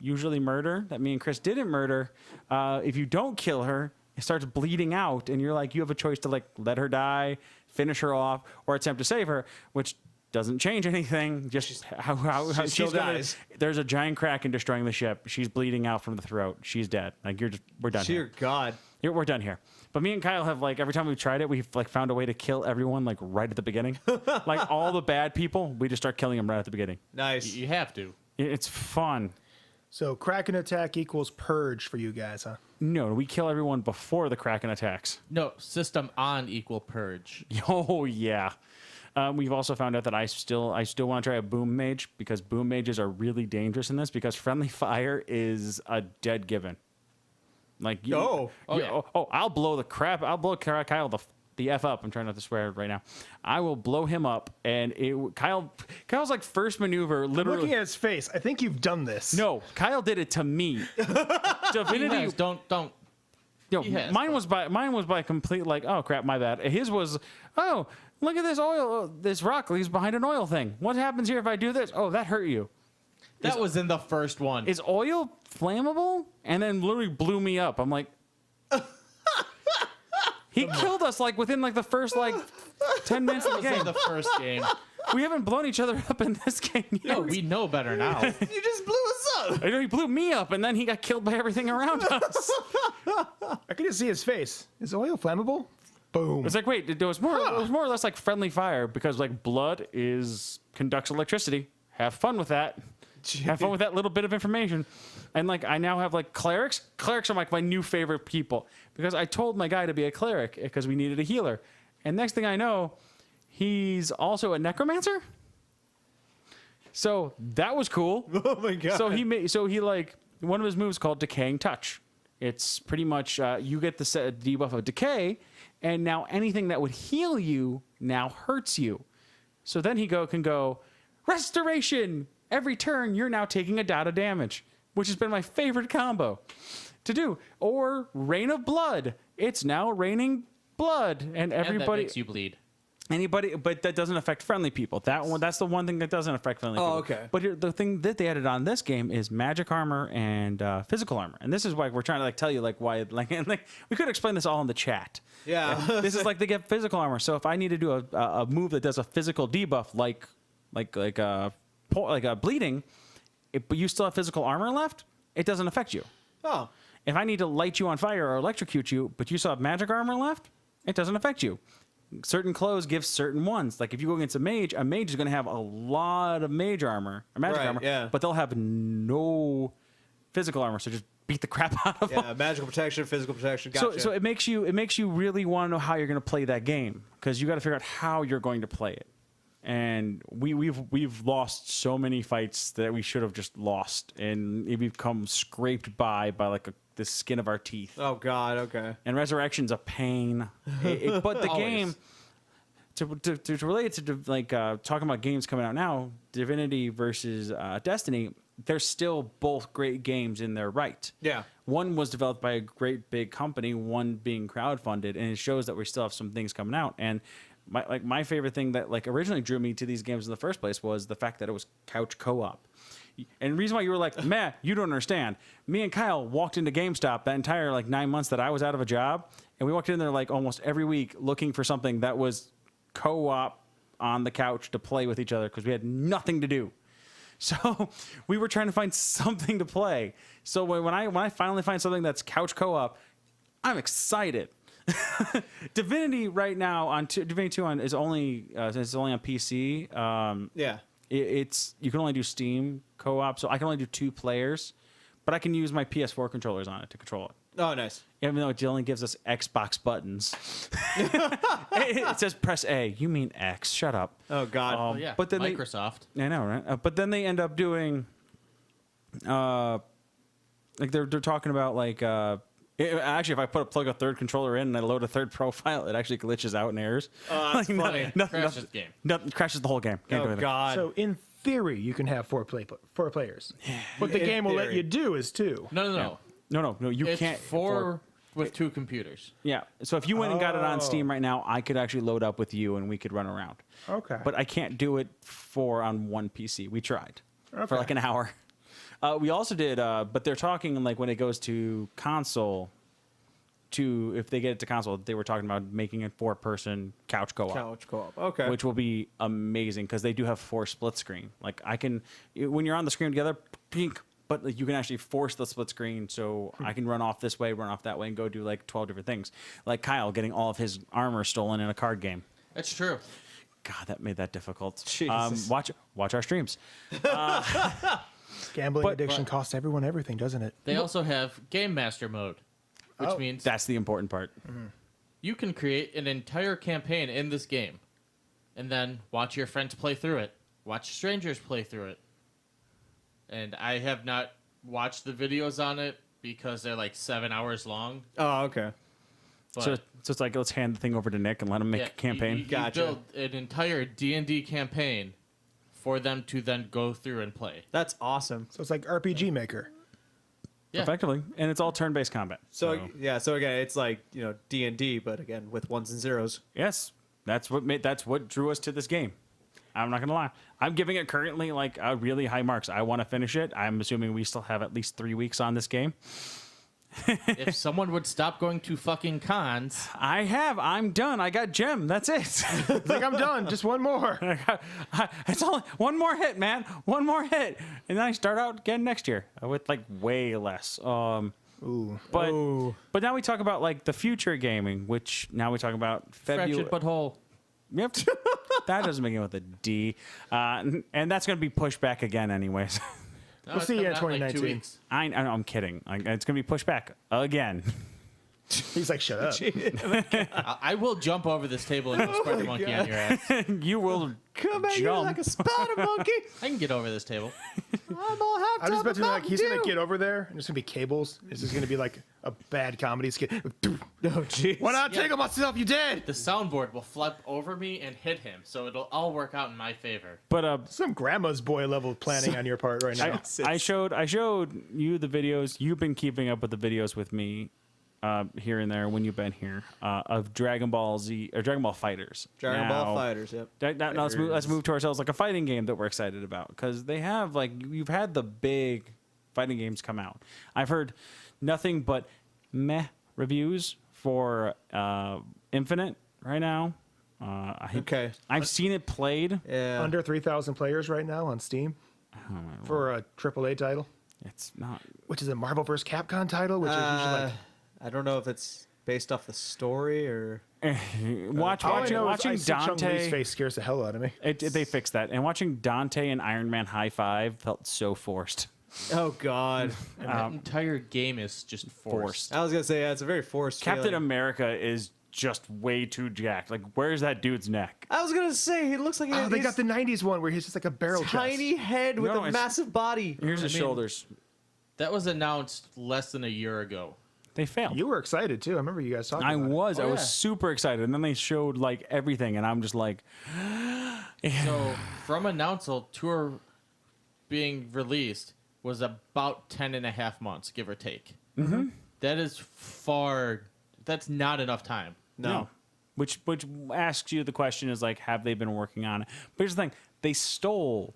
usually murder, that me and Chris didn't murder, if you don't kill her, it starts bleeding out. And you're like, you have a choice to like let her die, finish her off, or attempt to save her, which doesn't change anything. Just how she still dies. There's a giant kraken destroying the ship. She's bleeding out from the throat. She's dead. Like we're done Dear here. God. We're done here. But me and Kyle have like every time we've tried it, we've like found a way to kill everyone like right at the beginning. Like all the bad people, we just start killing them right at the beginning. Nice. You have to. It's fun. So Kraken attack equals purge for you guys, huh? No, we kill everyone before the kraken attacks. No, system on equal purge. Oh yeah. We've also found out that I still want to try a boom mage because boom mages are really dangerous in this because friendly fire is a dead given. Like I'll blow the crap. I'll blow Kyle the F up. I'm trying not to swear right now. I will blow him up, and Kyle's like first maneuver. Literally, Looking at his face, I think you've done this. no, Kyle did it to me. Divinity. Yes, don't. Yo, Yes, mine was by complete like, oh crap, my bad. His was, oh, look at this oil, this rock leaves behind an oil thing. What happens here if I do this? Oh, that hurt you. That was in the first one. Is oil flammable? And then literally blew me up. I'm like, he killed us like within like the first like 10 minutes of the That was in game. the first game. We haven't blown each other up in this game yet. No, we know better now. You just blew us up. I know he blew me up, and then he got killed by everything around us. I can just see his face. Is oil flammable? Boom. It's like, wait, it was more or less like friendly fire because like blood conducts electricity. Have fun with that. Have fun with that little bit of information. And like I now have like clerics. Clerics are like my new favorite people because I told my guy to be a cleric because we needed a healer. And next thing I know, he's also a necromancer. So that was cool. Oh my god. So he like one of his moves called Decaying Touch. It's pretty much you get the debuff of decay, and now anything that would heal you now hurts you. So then he can go Restoration. Every turn you're now taking a dot of damage, which has been my favorite combo to do. Or Rain of Blood. It's now raining blood, and And that everybody. makes you bleed. Anybody, but that doesn't affect friendly people. That's the one thing that doesn't affect friendly people. Oh, okay. But the thing that they added on this game is magic armor and physical armor, and this is why we're trying to like tell you like why like we could explain this all in the chat. Yeah. This is like they get physical armor. So if I need to do a move that does a physical debuff like bleeding, but you still have physical armor left, it doesn't affect you. Oh. If I need to light you on fire or electrocute you, but you still have magic armor left, it doesn't affect you. Certain clothes give certain ones. Like if you go against a mage is going to have a lot of mage armor, or magic Right, armor, yeah. but they'll have no physical armor. So just beat the crap out of them. Yeah, magical protection, physical protection. Gotcha. So it makes you really want to know how you're going to play that game because you got to figure out how you're going to play it. And we've lost so many fights that we should have just lost, and we've come scraped by like the skin of our teeth. Oh god. Okay. And Resurrection's a pain. But the Always. game, to relate it to like talking about games coming out now, Divinity versus Destiny, they're still both great games in their right. Yeah. One was developed by a great big company, one being crowdfunded, and it shows that we still have some things coming out. And my favorite thing that like originally drew me to these games in the first place was the fact that it was couch co-op. And the reason why you were like, Matt, you don't understand. Me and Kyle walked into GameStop that entire like 9 months that I was out of a job, and we walked in there like almost every week looking for something that was co-op on the couch to play with each other because we had nothing to do. So we were trying to find something to play. So when I finally find something that's couch co-op, I'm excited. Divinity right now on Divinity 2 is only since it's only on PC. Yeah. It's you can only do Steam co-op, so I can only do 2 players, but I can use my PS4 controllers on it to control it. Oh, nice. Even though it only gives us Xbox buttons, it says press A. You mean X? Shut up. Oh God. Oh yeah, but then Microsoft. I know, right? But then they end up doing, like they're talking about like. Actually, if I plug a third controller in and I load a third profile, it actually glitches out and errors. Oh, that's funny. Crashes the game. Nothing crashes the whole game. Can't do Oh anything. God. So in theory, you can have four players. What the In game will let theory. you do is 2. No. No, you It's can't. 4 with 2 computers. Yeah. So if you went and got it on Oh. Steam right now, I could actually load up with you and we could run around. Okay. But I can't do it 4 on one PC. We tried for Okay. like an hour. We also did, but they're talking like when it goes to console. If they get it to console, they were talking about making a 4-person couch co-op. Couch co-op. Okay. Which will be amazing because they do have 4 split screen. Like when you're on the screen together, pink, but like, you can actually force the split screen, so I can run off this way, run off that way, and go do like 12 different things. Like Kyle getting all of his armor stolen in a card game. That's true. God, that made that difficult. Jesus. Watch our streams. Gambling but- addiction costs everyone everything, doesn't it? They also have Game Master mode, which Oh. means That's the important part. you can create an entire campaign in this game, and then watch your friends play through it. Watch strangers play through it. And I have not watched the videos on it because they're like 7 hours long. Oh, okay. But So it's like let's hand the thing over to Nick and let him make yeah, a campaign. You Gotcha. build an entire D&D campaign for them to then go through and play. That's awesome. So it's like RPG Maker. Yeah. Effectively, and it's all turn-based combat. So yeah. So again, it's like D&D, but again with 1s and 0s. Yes, that's what drew us to this game. I'm not gonna lie. I'm giving it currently like a really high marks. I want to finish it. I'm assuming we still have at least 3 weeks on this game. If someone would stop going to fucking cons, I'm done. I got Gem. That's it. It's like I'm done. Just one more. It's only one more hit, man. One more hit, and then I start out again next year with like way less. Ooh. But now we talk about like the future gaming, which now we talk about February. fractured butthole. Yep. That doesn't begin with a D, and that's going to be pushed back again, anyways. No, We'll it's see you coming in out in, like, 2 2019. weeks. I'm kidding. It's going to be pushed back again. He's like, shut up. I will jump over this table and go spider monkey on your ass. You will Come back here jump. like a spider monkey. I can get over this table. I'm all hopped I'm just up about to be like, Mountain he's going Dew. to get over there, and there's going to be cables. This is going to be like a bad comedy skit. Oh jeez. Why not Yeah. take myself? You dead. The soundboard will flip over me and hit him, so it'll all work out in my favor. But Some grandma's boy level planning on your part right now. I showed you the videos. You've been keeping up with the videos with me here and there when you've been here of Dragon Ball Z or Dragon Ball Fighters. Dragon Ball Now- Fighters. Yep. Now let's move to ourselves like a fighting game that we're excited about because they have like you've had the big fighting games come out. I've heard nothing but meh reviews for Infinite right now. Okay. I've seen it played. Yeah. Under 3,000 players right now on Steam for a AAA title, It's not. which is a Marvel vs. Capcom title, which is usually like. I don't know if it's based off the story or. Watching Chun-Li's Dante. face scares the hell out of me. They fixed that, and watching Dante and Iron Man high five felt so forced. Oh God. That entire game is just forced. I was gonna say it's a very forced. Captain feeling. America is just way too jacked. Like, where's that dude's neck? I was gonna say he looks like Oh, they he's got the 90s one where he's just like a barrel tiny chest. head with No, a it's- massive body. Here's his shoulders. That was announced less than a year ago. They failed. You were excited too. I remember you guys talking I about it. was. Oh, I was yeah. super excited, and then they showed like everything, and I'm just like, So from announcement to being released was about 10.5 months, give or take. Mm-hmm. That is far. That's not enough time. No. Which asks you the question is like, have they been working on it? But here's the thing: they stole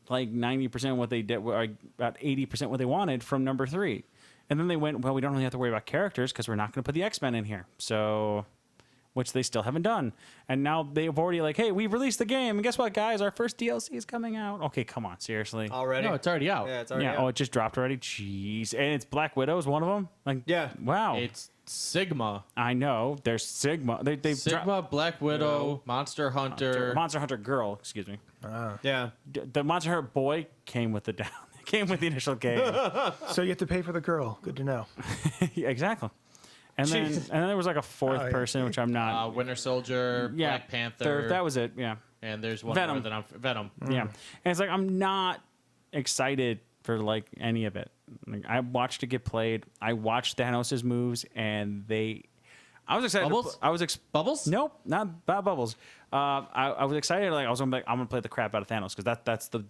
like 90% what they did, or about 80% what they wanted from number 3, and then they went, well, we don't really have to worry about characters because we're not going to put the X-Men in here. So which they still haven't done. And now they've already like, hey, we've released the game, and guess what, guys? Our first DLC is coming out. Okay, come on, seriously. Already? No, it's already out. Yeah, it's already Yeah. out. Oh, it just dropped already. Jeez, and it's Black Widow is one of them. Like, Yeah. wow. It's Sigma. I know. There's Sigma. They've Sigma, Black Widow, Monster Hunter. Monster Hunter girl. Excuse me. Yeah. The Monster Hunter boy came with the down. Came with the initial game. So you have to pay for the girl. Good to know. Yeah, exactly. And then there was like a fourth yeah. person, which I'm not. Winter Soldier, Yeah, Black Panther. that was it. Yeah. and there's one Venom. more that I'm Venom. Yeah, and it's like I'm not excited for like any of it. Like, I watched it get played. I watched Thanos' moves, and I was excited. Bubbles? I was Bubbles? Nope, not Bubbles. I was excited. Like I was gonna be like, I'm gonna play the crap out of Thanos because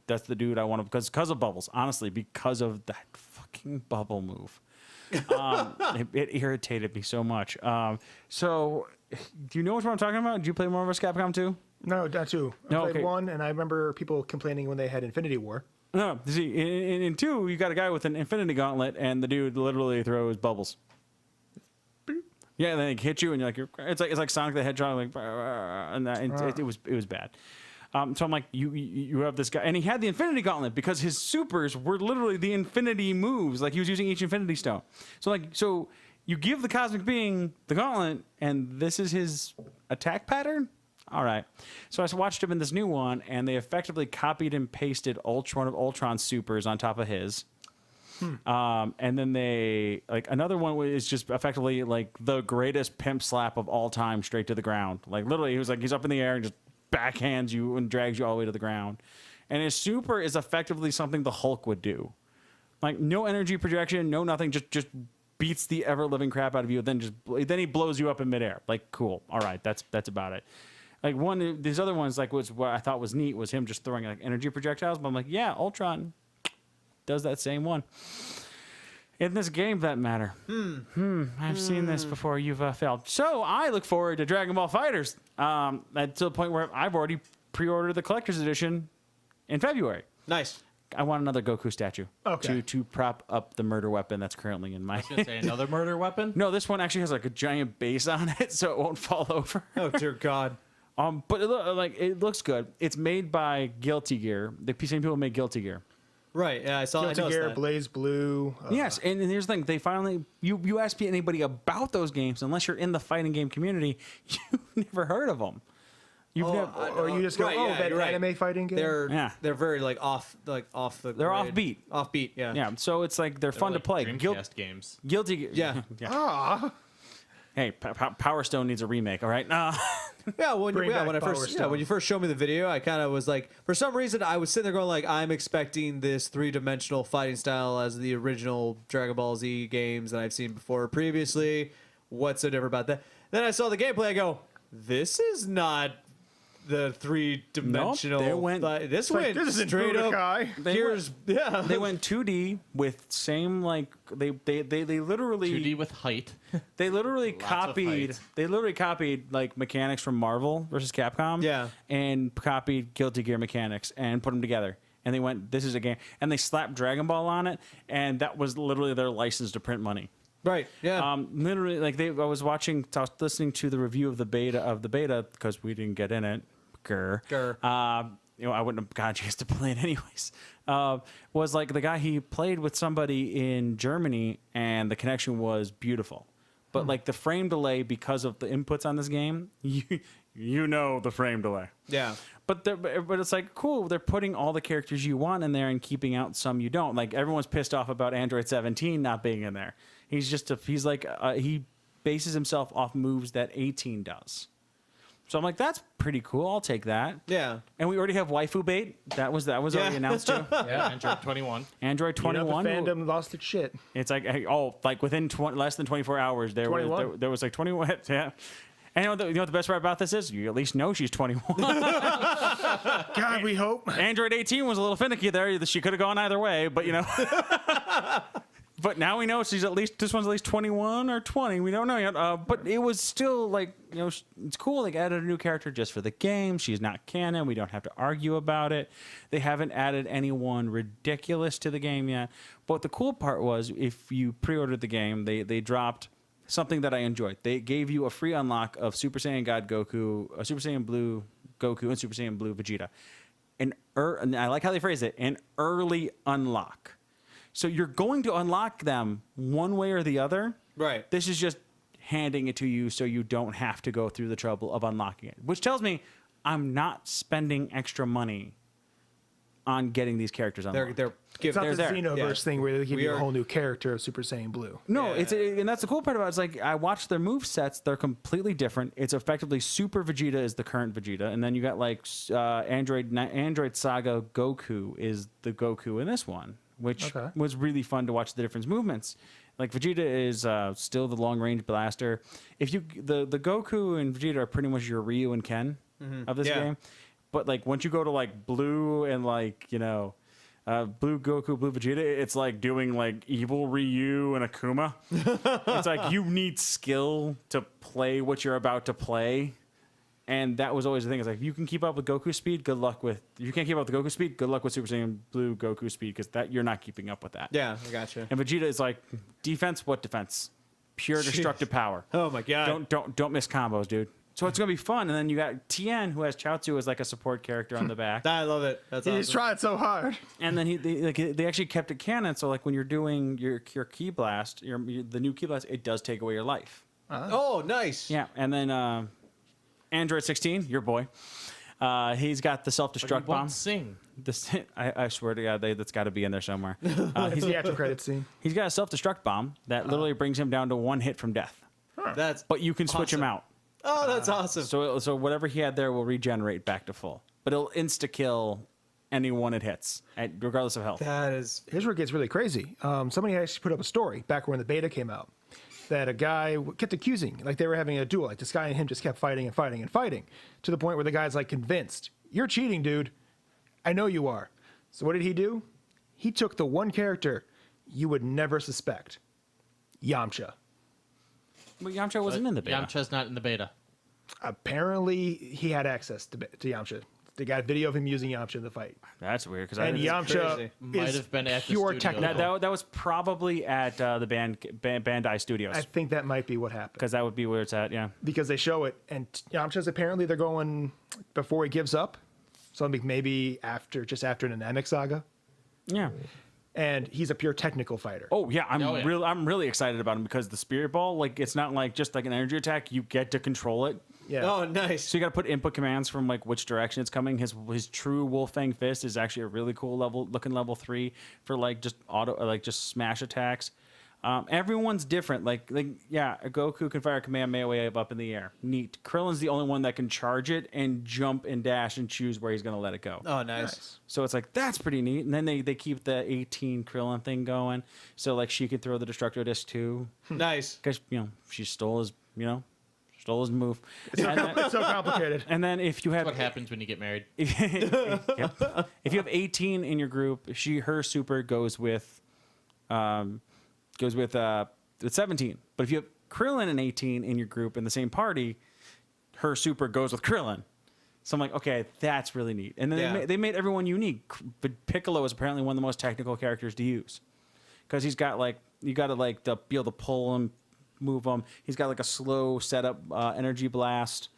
that's the dude I want to because of Bubbles. Honestly, because of that fucking bubble move. It irritated me so much. So, do you know what I'm talking about? Did you play Marvel vs. Capcom 2? No, not two. I No, played okay. one, and I remember people complaining when they had Infinity War. No, see, in 2, you got a guy with an Infinity Gauntlet, and the dude literally throws bubbles. Yeah, and then they hit you, and it's like Sonic the Hedgehog, like, and it was bad. So I'm like, you have this guy, and he had the Infinity Gauntlet because his supers were literally the Infinity moves, like he was using each Infinity Stone. So you give the Cosmic Being the Gauntlet, and this is his attack pattern. All right. So I watched him in this new one, and they effectively copied and pasted one of Ultron's supers on top of his. And then they another one is just effectively like the greatest pimp slap of all time, straight to the ground. Like literally, he was like he's up in the air and just backhands you and drags you all the way to the ground. And his super is effectively something the Hulk would do. Like no energy projection, no nothing, just beats the ever living crap out of you. Then he blows you up in midair. Like cool, all right, that's about it. Like these other ones, like was what I thought was neat was him just throwing like energy projectiles. But I'm like, yeah, Ultron does that same one in this game, for that matter. I've seen this before. You've failed. So I look forward to Dragon Ball Fighters. To the point where I've already pre-ordered the collector's edition in February. Nice. I want another Goku statue Okay. to prop up the murder weapon that's currently in my. I was gonna say another murder weapon. No, this one actually has like a giant base on it, so it won't fall over. Oh dear God. But it looks good. It's made by Guilty Gear. The same people who make Guilty Gear. Right. Yeah, I saw. I Guilty noticed Gear, that. Blaze Blue. Yes, and here's the thing: they finally you ask anybody about those games, unless you're in the fighting game community, you've never heard of them. You've never. Or you just go, right, oh, yeah, that you're right. anime fighting game? They're very like off the. They're grid. offbeat. Offbeat. Yeah. Yeah, so it's like they're fun to play. Dreamcast games. Guilty Gear. Yeah. Ah, Hey, Power Stone needs a remake. All right. Yeah, when Bring back I Power first Stone. when you first showed me the video, I kind of was like, for some reason, I was sitting there going like, I'm expecting this 3-dimensional fighting style as the original Dragon Ball Z games that I've seen before previously. What's so different about that? Then I saw the gameplay. I go, this is not the 3-dimensional. Nope, they went- this like, went this isn't straight up. Budokai. Here's yeah. They went 2D with same like they literally 2D with height. They literally Lots of copied. height. They literally copied like mechanics from Marvel versus Capcom. Yeah. And copied Guilty Gear mechanics and put them together. And they went, "This is a game." And they slapped Dragon Ball on it, and that was literally their license to print money. Right. Yeah. Literally, like I was listening to the review of the beta because we didn't get in it. Grr. I wouldn't have got a chance to play it anyways. Was like the guy he played with somebody in Germany, and the connection was beautiful. But like the frame delay because of the inputs on this game, you know the frame delay. yeah. But it's like cool. They're putting all the characters you want in there and keeping out some you don't. Like everyone's pissed off about Android 17 not being in there. He's he bases himself off moves that 18 does. So I'm like, that's pretty cool. I'll take that. Yeah. And we already have waifu bait. That was already announced too. Yeah, Android 21. Android You know, 21. the fandom lost its shit. It's like like within less than 24 hours there 21. was like 21. Yeah. And you know what the best part about this is? You at least know she's 21. God, we hope. Android 18 was a little finicky there. She could have gone either way, but you know. But now we know this one's at least 21 or 20. We don't know yet. But it was still like, you know, it's cool. They added a new character just for the game. She's not canon. We don't have to argue about it. They haven't added anyone ridiculous to the game yet. But the cool part was if you pre-ordered the game, they dropped something that I enjoyed. They gave you a free unlock of Super Saiyan God Goku, Super Saiyan Blue Goku, and Super Saiyan Blue Vegeta. And I like how they phrase it, an early unlock. So you're going to unlock them one way or the other. Right. This is just handing it to you so you don't have to go through the trouble of unlocking it, which tells me I'm not spending extra money on getting these characters unlocked. They're It's giving. not the there. Xenoverse Yeah. thing where they give We you a are- whole new character of Super Saiyan Blue. No, Yeah. and that's the cool part about it. It's like I watched their move sets; they're completely different. It's effectively Super Vegeta is the current Vegeta, and then you got like Android Saga Goku is the Goku in this one, which Okay. was really fun to watch the different movements. Like Vegeta is still the long range blaster. If you the Goku and Vegeta are pretty much your Ryu and Ken of this Yeah. game, but like once you go to like Blue and like Blue Goku, Blue Vegeta, it's like doing like evil Ryu and Akuma. It's like you need skill to play what you're about to play. And that was always the thing. It's like, if you can keep up with Goku speed, good luck with... If you can't keep up with Goku speed, good luck with Super Saiyan Blue Goku speed, because that you're not keeping up with that. Yeah, I gotcha. And Vegeta is like, defense, what defense? Pure destructive power. Oh my god. Don't miss combos, dude. So it's going to be fun. And then you got Tien, who has Chaozu as like a support character on the back. I love it. That's He's awesome. Uh-huh. tried so hard. And then they actually kept it canon. So like when you're doing your Ki Blast, the new Ki Blast, it does take away your life. Oh, nice. Yeah. And then Android 16, your boy, he's got the But he self-destruct bomb. won't sing. I swear to God, that's got to be in there somewhere. He's the after credit scene. He's got a self-destruct bomb that literally brings him down to one hit from death. That's. But you can switch him Awesome. out. Oh, that's awesome. So whatever he had there will regenerate back to full. But it'll insta-kill anyone it hits, regardless of health. That is. Here's where it gets really crazy. Somebody actually put up a story back when the beta came out that a guy kept accusing, like they were having a duel, like this guy and him just kept fighting and fighting and fighting to the point where the guy's like convinced, you're cheating, dude. I know you are. So what did he do? He took the one character you would never suspect, Yamcha. But Yamcha wasn't in the beta. Yamcha's not in the beta. Apparently, he had access to Yamcha. They got a video of him using Yamcha in the fight. That's weird because And I Yamcha crazy. Might is have been at the pure studio. technical. that was probably at the Bandai Studios I think that might be what happened. because that would be where it's at. Yeah. Because they show it, and Yamcha's apparently they're going before he gives up, so maybe just after an Namek saga, Yeah. and he's a pure technical fighter. Oh yeah, I'm Oh, yeah. really excited about him because the Spirit Ball, like it's not like just like an energy attack. You get to control it. yeah. Oh, nice. So you got to put input commands from like which direction it's coming. His true Wolfang Fist is actually a really cool level 3 for like just just smash attacks. Everyone's different. Like yeah, Goku can fire a Kamehameha wave up in the air. Neat. Krillin's the only one that can charge it and jump and dash and choose where he's gonna let it go. Oh, nice. So it's like that's pretty neat. And then they keep the 18 Krillin thing going. So like she could throw the Destructo Disc too Nice. because she stole his move. It's so complicated. And then if you have What happens when you get married? Yep. If you have 18 in your group, her super goes with 17. But if you have Krillin and 18 in your group in the same party, her super goes with Krillin. So I'm like, okay, that's really neat. And then Yeah. they made everyone unique. But Piccolo is apparently one of the most technical characters to use because he's got like you got to like be able to pull him, move him. He's got like a slow setup energy blast.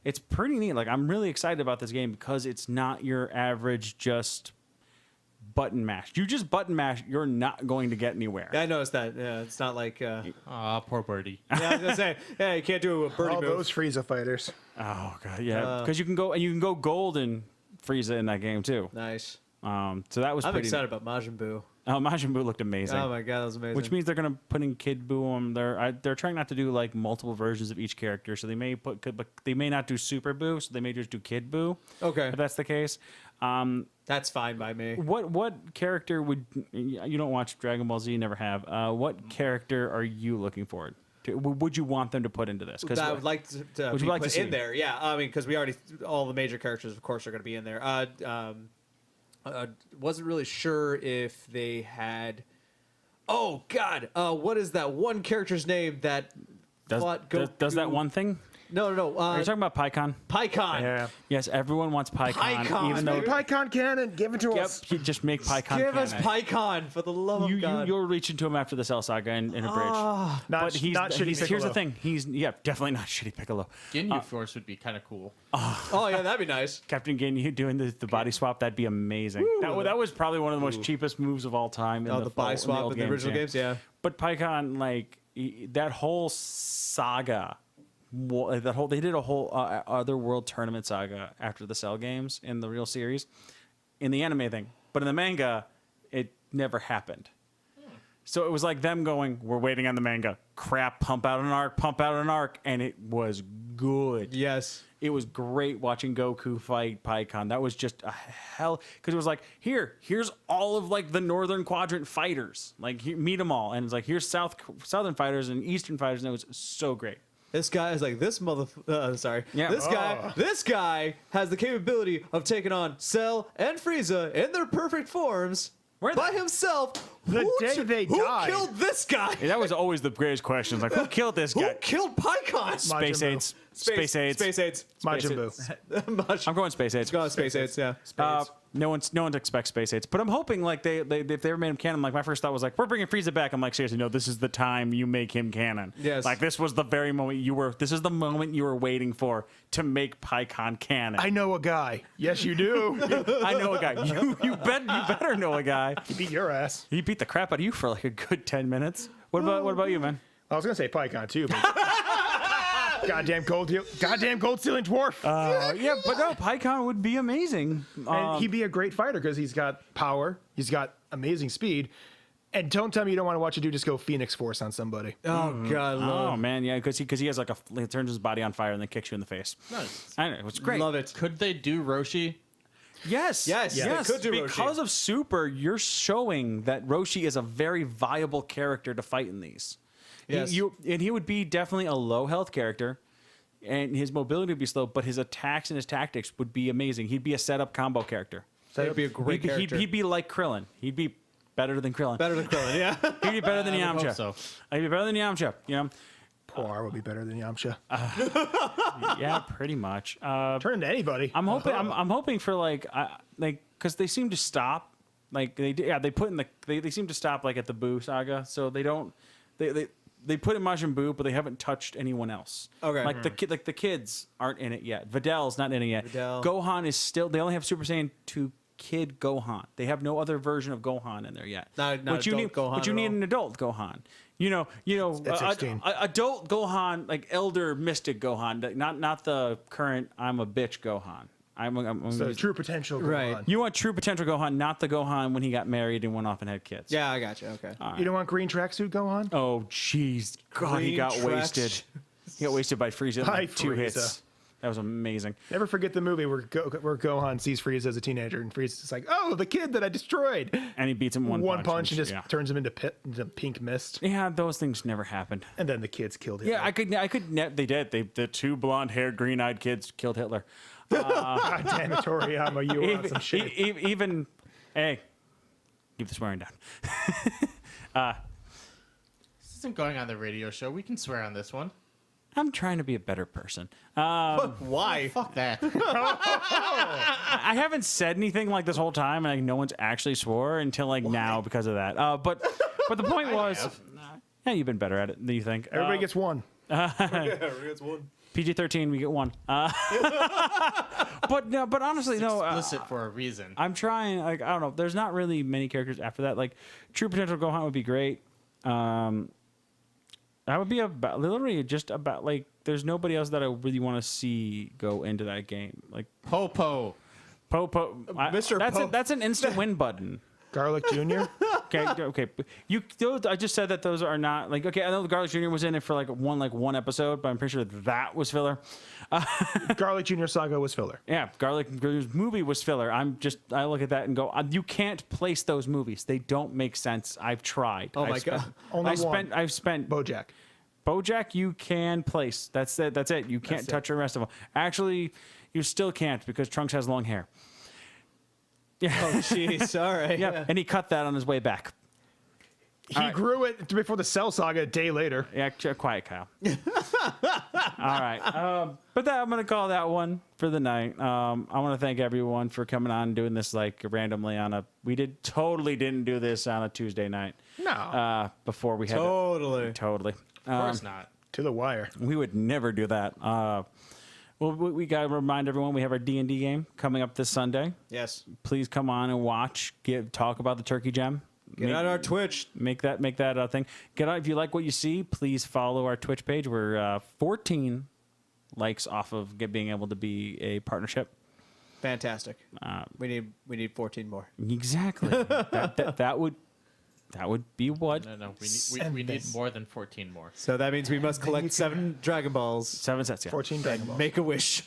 It's pretty neat. Like I'm really excited about this game because it's not your average just button mash. You just button mash, you're not going to get anywhere. Yeah, I noticed that. Yeah, it's not like. Aw, poor birdie. Yeah, I was gonna say. Yeah, you can't do a birdie All move. those Frieza fighters. Oh god, yeah, because you can go gold and Frieza in that game too. Nice. So that was I'm pretty. excited about Majin Buu. Oh, Majin Buu looked amazing. Oh my god, that was amazing. Which means they're gonna put in Kid Buu on there. They're trying not to do like multiple versions of each character, so they may but they may not do Super Buu, so they may just do Kid Buu. Okay. If that's the case. That's fine by me. What character would you don't watch Dragon Ball Z? Never have. What character are you looking forward to? Would you want them to put into this? That I would like to Would be you like to put see? in there. Yeah, I mean, because we already all the major characters, of course, are going to be in there. Wasn't really sure if they had. Oh God, what is that one character's name that does fought Goku? that one thing? No. Are you talking about PyCon? PyCon. Yeah. Yes, everyone wants PyCon, PyCon. even Make though. PyCon canon. Give it to Yep, us. you just make PyCon. Give us canon. PyCon for the love of God. You'll reach into him after the Cell Saga in a bridge. Not, But he's, not shitty here's the Piccolo. thing. He's definitely not shitty Piccolo. Ginyu Force would be kind of cool. Oh yeah, that'd be nice. Captain Ginyu doing the body swap, that'd be amazing. That was probably one of the most cheapest moves of all time. In Oh, the body swap old in the original games, yeah. But PyCon, like that whole saga, they did a whole other world tournament saga after the Cell games in the real series, in the anime thing. But in the manga, it never happened. So it was like them going, "We're waiting on the manga. Crap, pump out an arc," and it was good. Yes. It was great watching Goku fight PyCon. That was just a hell, because it was like, here's all of like the Northern Quadrant fighters, like meet them all, and it's like here's Southern fighters and Eastern fighters, and it was so great. This guy is like this sorry. Yeah. This guy has the capability of taking on Cell and Frieza in their perfect forms by himself. The Who day ch- they who died. killed this guy? And that was always the greatest question. Like, who killed this Who guy? killed PyCon? Space Majin Buu. AIDS. Space AIDS. Space AIDS. Majin Space Buu. I'm going Space AIDS. Go on, Space AIDS. Yeah. No one expects Space AIDS, but I'm hoping like they if they ever made him canon, like my first thought was like, we're bringing Frieza back. I'm like, seriously, no, this is the time you make him canon. Yes. Like this was the very moment this is the moment you were waiting for to make PyCon canon. I know a guy. Yes, you do. I know a guy. You better know a guy. He beat your ass. He beat the crap out of you for like a good 10 minutes. What about you, man? I was gonna say PyCon too, but goddamn gold stealing dwarf. Yeah, but no, PyCon would be amazing. And he'd be a great fighter because he's got power, he's got amazing speed. And don't tell me you don't want to watch a dude just go Phoenix Force on somebody. Oh God, Oh man, yeah, because he has like he turns his body on fire and then kicks you in the face. Nice. I know, it's great. love it. Could they do Roshi? Yes, Yes, they could do Roshi. because of Super, you're showing that Roshi is a very viable character to fight in these. Yes. And he would be definitely a low health character, and his mobility would be slow, but his attacks and his tactics would be amazing. He'd be a setup combo character. That'd be a great character. He'd be like Krillin. He'd be better than Krillin. Better than Krillin, yeah. He'd be better than I would Yamcha. hope so. He'd be better than Yamcha. You know. Poir would be better than Yamcha. Yeah, pretty much. Turn into anybody. I'm hoping. I'm hoping for like because they seem to stop. Like they seem to stop like at the Buu saga. So they don't. They put in Majin Buu, but they haven't touched anyone else. Okay. Like the kids aren't in it yet. Vidal's not in it yet. Vidal. Gohan is still. They only have Super Saiyan 2 kid Gohan. They have no other version of Gohan in there yet. Not But you adult need, Gohan But you at need all. an adult Gohan. You know, At 16. adult Gohan, like elder mystic Gohan, not the current I'm a bitch Gohan. So true potential. Right. Gohan. You want true potential Gohan, not the Gohan when he got married and went off and had kids. Yeah, I got you. Okay. You don't want green tracksuit Gohan? Oh, jeez. God, he Green got trash. wasted. He got wasted by Frieza in By like 2 hits. Frieza. That was amazing. Never forget the movie where Gohan sees Frieza as a teenager, and Frieza's just like, "Oh, the kid that I destroyed." And he beats him one punch and just yeah. turns him into pink mist, Yeah, those things never happened. and then the kids killed him. Yeah, I could. They did. The 2 blonde-haired, green-eyed kids killed Hitler. God damn it, Toriyama, you were on some shit. Even, hey, keep the swearing down. This isn't going on the radio show. We can swear on this one. I'm trying to be a better person. Why? Fuck that. I haven't said anything like this whole time, and like no one's actually swore until like now because of that. But the point was, yeah, you've been better at it than you think. Everybody gets one. PG-13, we get 1. But no, but honestly, no. Explicit for a reason. I'm trying. Like I don't know. There's not really many characters after that. Like True Potential Gohan would be great. That would be literally just about like. There's nobody else that I really want to see go into that game. Like Popo. Popo, Mr. That's an instant win button. Garlic Jr. Okay. I just said that those are not like okay. I know Garlic Jr. was in it for like one episode, but I'm pretty sure that was filler. Garlic Jr. Saga was filler. Yeah, Garlic Jr.'s movie was filler. I look at that and go, you can't place those movies. They don't make sense. I've tried. Oh my God. Only one. I've spent BoJack. BoJack. You can place. That's it. That's it. You can't touch the rest of them. Actually, you still can't because Trunks has long hair. Yeah. Oh, jeez. All right. Yeah, and he cut that on his way back. He grew it before the Cell Saga a day later. Yeah, quiet, Kyle. All right. But I'm going to call that one for the night. I want to thank everyone for coming on and doing this like randomly on a. We totally didn't do this on a Tuesday night. No. Before we had totally. Of course not. To the wire. We would never do that. Well, we got to remind everyone we have our D&D game coming up this Sunday. Yes. Please come on and watch. Talk about the Turkey Gem. Get on our Twitch. Make that a thing. Get on if you like what you see. Please follow our Twitch page. We're 14 likes off of being able to be a partnership. Fantastic. We need 14 more. Exactly. that would be what. No. We need more than 14 more. So that means we must collect 7 Dragon Balls. 7 sets. Yeah. 14 Dragon Balls. Make a wish.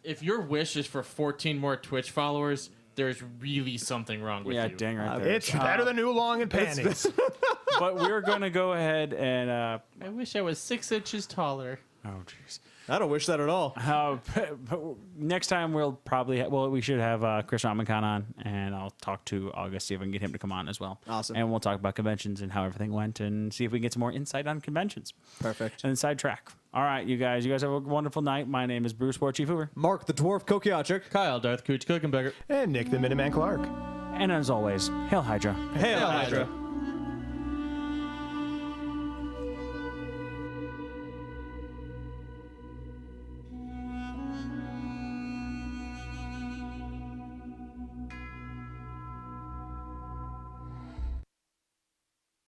If your wish is for 14 more Twitch followers, there's really something wrong with Yeah, you. dang right there. It's better than oolong and panties. But we're gonna go ahead and. I wish I was 6 inches taller. Oh jeez. I don't wish that at all. But next time we'll probably we should have Chris Ramakan on, and I'll talk to August, see if I can get him to come on as well. Awesome. And we'll talk about conventions and how everything went, and see if we can get some more insight on conventions. Perfect. And then sidetrack. All right, you guys have a wonderful night. My name is Bruce War Chief Hoover, Mark the Dwarf Kokiachik. Kyle, Darth Cooch Cookenberger. And Nick the Minuteman Clark. and as always, Hail Hydra. Hail Hydra.